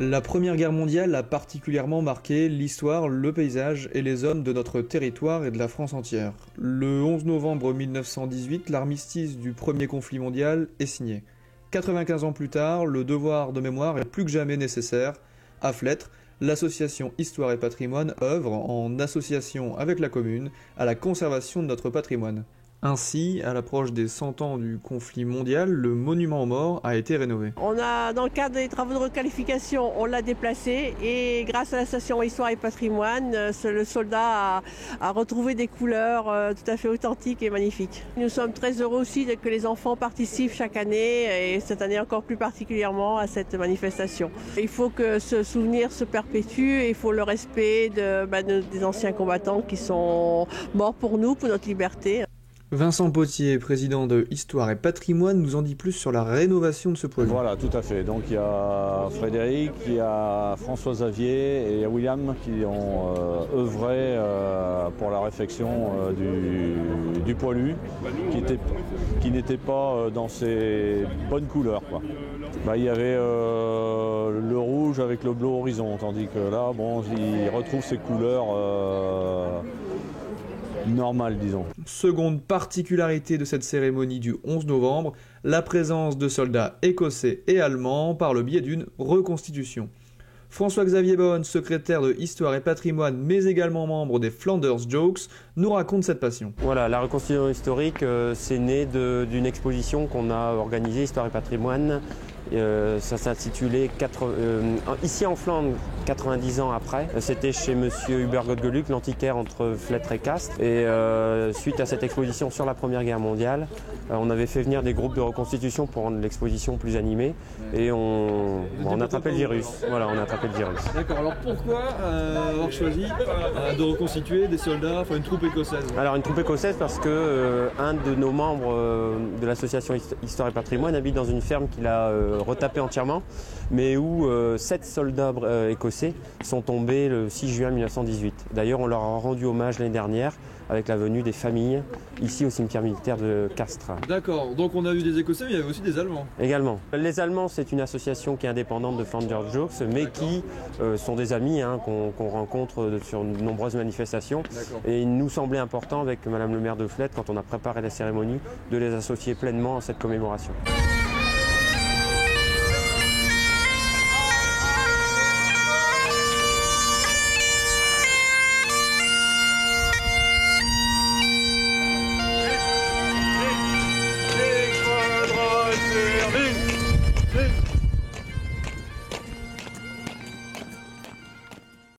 La Première Guerre mondiale a particulièrement marqué l'histoire, le paysage et les hommes de notre territoire et de la France entière. Le 11 novembre 1918, l'armistice du premier conflit mondial est signé. 95 ans plus tard, le devoir de mémoire est plus que jamais nécessaire. À Flêtre, l'association Histoire et Patrimoine œuvre, en association avec la commune, à la conservation de notre patrimoine. Ainsi, à l'approche des 100 ans du conflit mondial, le monument aux morts a été rénové. Dans le cadre des travaux de requalification, on l'a déplacé et grâce à l'association Histoire et Patrimoine, le soldat a retrouvé des couleurs tout à fait authentiques et magnifiques. Nous sommes très heureux aussi que les enfants participent chaque année et cette année encore plus particulièrement à cette manifestation. Il faut que ce souvenir se perpétue et il faut le respect des anciens combattants qui sont morts pour nous, pour notre liberté. Vincent Potier, président de Histoire et Patrimoine, nous en dit plus sur la rénovation de ce projet. Voilà, tout à fait. Donc il y a Frédéric, il y a François Xavier et il y a William qui ont œuvré pour la réfection du poilu qui n'était pas dans ses bonnes couleurs, quoi. Il y avait le rouge avec le bleu horizon, tandis que là, bon, il retrouve ses couleurs normales, disons. Seconde particularité de cette cérémonie du 11 novembre, la présence de soldats écossais et allemands par le biais d'une reconstitution. François-Xavier Bonne, secrétaire de Histoire et Patrimoine, mais également membre des Flanders Jokes, nous raconte cette passion. Voilà, la reconstitution historique, c'est né d'une exposition qu'on a organisée, Histoire et Patrimoine. Ça s'intitulait ici en Flandre, 90 ans après. C'était chez monsieur Hubert Godgeluck, l'antiquaire entre Flêtre et Castres. Et suite à cette exposition sur la Première Guerre mondiale, on avait fait venir des groupes de reconstitution pour rendre l'exposition plus animée. Et on a attrapé le virus. Voilà, on a attrapé le virus. D'accord, alors pourquoi avoir choisi de reconstituer des soldats, enfin une troupe écossaise? Alors une troupe écossaise parce que un de nos membres de l'association Histoire et Patrimoine habite dans une ferme qu'il a retapé entièrement, mais où 7 soldats écossais sont tombés le 6 juin 1918. D'ailleurs, on leur a rendu hommage l'année dernière avec la venue des familles ici au cimetière militaire de Castres. D'accord, donc on a eu des Écossais, mais il y avait aussi des Allemands. Également. Les Allemands, c'est une association qui est indépendante de Flanders Jokes, mais qui sont des amis qu'on rencontre sur de nombreuses manifestations. Et il nous semblait important, avec Madame le maire de Flêtre, quand on a préparé la cérémonie, de les associer pleinement à cette commémoration.